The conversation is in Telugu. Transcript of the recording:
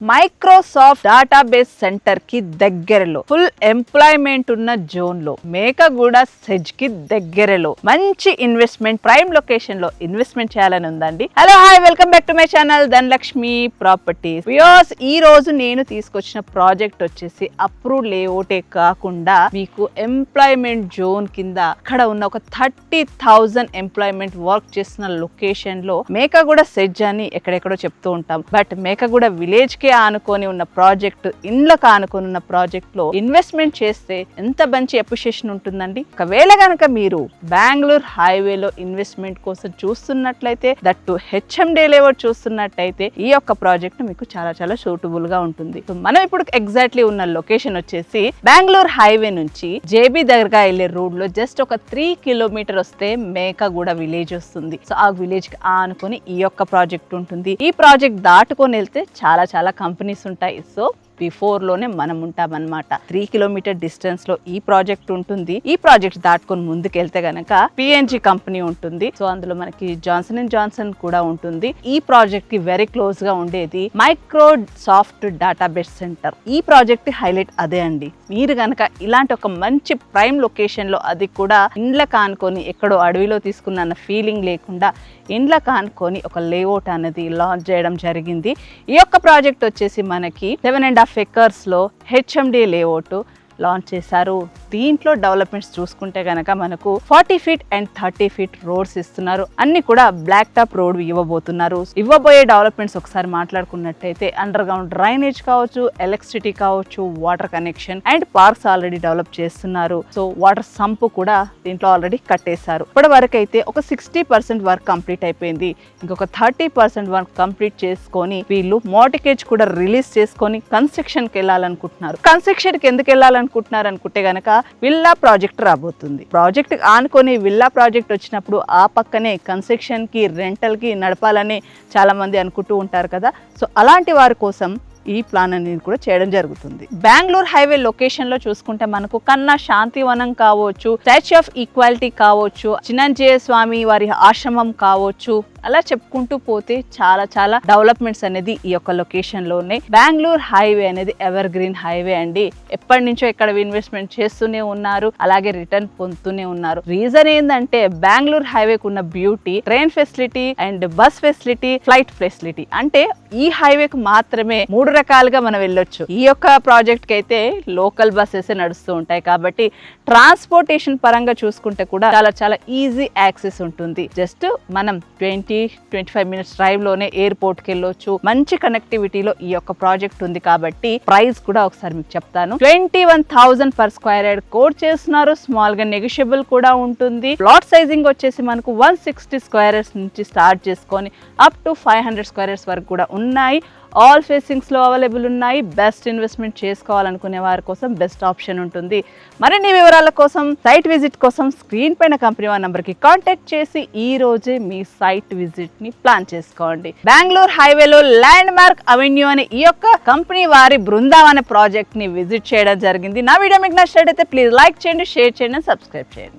మైక్రోసాఫ్ట్ డేటాబేస్ సెంటర్ కి దగ్గరలో ఫుల్ ఎంప్లాయ్మెంట్ ఉన్న జోన్ లో మేకగూడ సెజ్ కి దగ్గరలో మంచి ఇన్వెస్ట్మెంట్ ప్రైమ్ లొకేషన్ లో ఇన్వెస్ట్మెంట్ చేయాలని ఉందండి. Hello hi, welcome back to my channel Dhanalakshmi properties. Viewers, ఈ రోజు నేను తీసుకొచ్చిన ప్రాజెక్ట్ వచ్చేసి అప్రూవ్ లేఅవుటే కాకుండా మీకు ఎంప్లాయ్మెంట్ జోన్ కింద అక్కడ ఉన్న ఒక 30,000 ఎంప్లాయ్మెంట్ వర్క్ చేస్తున్న లొకేషన్ లో మేకగూడ సెజ్ అని ఎక్కడెక్కడో చెప్తూ ఉంటాం. బట్ మేకగూడ విలేజ్ కి ఆనుకొని ఉన్న ప్రాజెక్ట్, ఇండ్లకు ఆనుకొని ఉన్న ప్రాజెక్ట్ లో ఇన్వెస్ట్మెంట్ చేస్తే ఎంత మంచి అప్రిషియేషన్ ఉంటుందండి. ఒకవేళ కనుక మీరు బెంగళూరు హైవేలో ఇన్వెస్ట్మెంట్ కోసం చూస్తున్నట్లయితే, దట్టు హెచ్ఎండి లేఅవుట్ చూస్తున్నట్లయితే ఈ యొక్క ప్రాజెక్ట్ మీకు చాలా చాలా సూటబుల్ గా ఉంటుంది. సో మనం ఇప్పుడు ఎగ్జాక్ట్లీ ఉన్న లొకేషన్ వచ్చేసి బెంగళూరు హైవే నుంచి జేబీ దగ్గరగా వెళ్లే రోడ్ లో జస్ట్ ఒక 3 కిలోమీటర్ వస్తే మేకగూడ విలేజ్ వస్తుంది. సో ఆ విలేజ్ కి ఆనుకొని ఈ యొక్క ప్రాజెక్ట్ ఉంటుంది. ఈ ప్రాజెక్ట్ దాటుకొని వెళ్తే చాలా కంపెనీస్ ఉంటాయి. సో బిఫోర్ లోనే మనం ఉంటాం అన్నమాట. 3 కిలోమీటర్ డిస్టెన్స్ లో ఈ ప్రాజెక్ట్ ఉంటుంది. ఈ ప్రాజెక్ట్ దాటుకొని ముందుకు వెళ్తే గనక పిఎన్జి కంపెనీ ఉంటుంది. సో అందులో మనకి జాన్సన్ అండ్ జాన్సన్ కూడా ఉంటుంది. ఈ ప్రాజెక్ట్ కి వెరీ క్లోజ్ గా ఉండేది మైక్రోసాఫ్ట్ డేటాబేస్ సెంటర్. ఈ ప్రాజెక్ట్ హైలైట్ అదే అండి. మీరు గనక ఇలాంటి ఒక మంచి ప్రైమ్ లొకేషన్ లో, అది కూడా ఇండ్ల కానుకొని ఎక్కడో అడవిలో తీసుకున్న ఫీలింగ్ లేకుండా ఇండ్ల కానుకొని ఒక లేఅవుట్ అనేది లాంచ్ చేయడం జరిగింది. ఈ యొక్క ప్రాజెక్ట్ వచ్చేసి మనకి 7.5 acres లో హెచ్ఎండి లేఅవుట్ లాంచ్ చేశారు. దీంట్లో డెవలప్మెంట్స్ చూసుకుంటే గనక మనకు 40 feet అండ్ 30 feet రోడ్స్ ఇస్తున్నారు. అన్ని కూడా బ్లాక్ టాప్ రోడ్ ఇవ్వబోతున్నారు. ఇవ్వబోయే డెవలప్మెంట్స్ ఒకసారి మాట్లాడుకున్నట్టయితే అండర్ గ్రౌండ్ డ్రైనేజ్ కావచ్చు, ఎలక్ట్రిసిటీ కావచ్చు, water connection and parks already develop చేస్తున్నారు. సో వాటర్ సంప్ కూడా దీంట్లో ఆల్రెడీ కట్టేశారు. ఇప్పటి వరకు అయితే ఒక 60% వర్క్ కంప్లీట్ అయిపోయింది. ఇంకొక 30% వర్క్ కంప్లీట్ చేసుకొని వీళ్ళు మోర్టిగేజ్ కూడా రిలీజ్ చేసుకొని కన్స్ట్రక్షన్ కి వెళ్ళాలనుకుంటున్నారు. కన్స్ట్రక్షన్ కి ఎందుకు వెళ్ళాలనుకుంటున్నారు అనుకుంటే గనక విల్లా ప్రాజెక్ట్ రాబోతుంది. ప్రాజెక్ట్ ఆనుకొని విల్లా ప్రాజెక్ట్ వచ్చినప్పుడు ఆ పక్కనే కన్స్ట్రక్షన్ కి, రెంటల్ కి నడపాలని చాలా మంది అనుకుంటూ ఉంటారు కదా. సో అలాంటి వారి కోసం ఈ ప్లాన్ అనేది కూడా చేయడం జరుగుతుంది. బెంగళూరు హైవే లొకేషన్ లో చూసుకుంటే మనకు కన్నా శాంతివనం కావచ్చు, స్టాచ్యూ ఆఫ్ ఈక్వాలిటీ కావచ్చు, చిన్నంజయ స్వామి వారి ఆశ్రమం కావచ్చు, అలా చెప్పుకుంటూ పోతే చాలా డెవలప్మెంట్స్ అనేది ఈ యొక్క లొకేషన్ లో ఉన్నాయి. బెంగళూరు హైవే అనేది ఎవర్ గ్రీన్ హైవే అండి. ఎప్పటి నుంచో ఇక్కడ ఇన్వెస్ట్మెంట్ చేస్తూనే ఉన్నారు, అలాగే రిటర్న్ పొందుతూనే ఉన్నారు. రీజన్ ఏంటంటే బెంగళూరు హైవేకు ఉన్న beauty train facility and bus facility, flight facility. అంటే ఈ హైవేకు మాత్రమే 3 రకాలుగా మనం వెళ్ళొచ్చు. ఈ యొక్క ప్రాజెక్ట్ కి అయితే లోకల్ బస్సెస్ నడుస్తూ ఉంటాయి కాబట్టి ట్రాన్స్పోర్టేషన్ పరంగా చూసుకుంటే కూడా చాలా ఈజీ యాక్సెస్ ఉంటుంది. జస్ట్ మనం 20-25 minutes డ్రైవ్ లోనే ఎయిర్పోర్ట్ కి వెళ్ళొచ్చు. మంచి కనెక్టివిటీలో ఈ యొక్క ప్రాజెక్ట్ ఉంది కాబట్టి ప్రైస్ కూడా ఒకసారి మీకు చెప్తాను. 21,000 per square yard కోట్ చేస్తున్నారు. స్మాల్ గా నెగోషియబుల్ కూడా ఉంటుంది. ప్లాట్ సైజింగ్ వచ్చేసి మనకు 160 square yards నుంచి స్టార్ట్ చేసుకొని అప్ టు 500 square yards వరకు కూడా ఉన్నాయి. ఆల్ ఫేసింగ్స్ లో అవైలబుల్ ఉన్నాయి. బెస్ట్ ఇన్వెస్ట్మెంట్ చేసుకోవాలనుకునే వారి కోసం బెస్ట్ ఆప్షన్ ఉంటుంది. మరిన్ని వివరాల కోసం, సైట్ విజిట్ కోసం స్క్రీన్ పైన కంపెనీ వారి నంబర్ కి కాంటాక్ట్ చేసి ఈ రోజే మీ సైట్ విజిట్ ని ప్లాన్ చేసుకోండి. బెంగళూరు హైవేలో ల్యాండ్ మార్క్ అవెన్యూ అనే ఈ యొక్క కంపెనీ వారి బృందావన ప్రాజెక్ట్ ని విజిట్ చేయడం జరిగింది. నా వీడియో మీకు నచ్చినట్లయితే ప్లీజ్ లైక్ చేయండి, షేర్ చేయండి, సబ్స్క్రైబ్ చేయండి.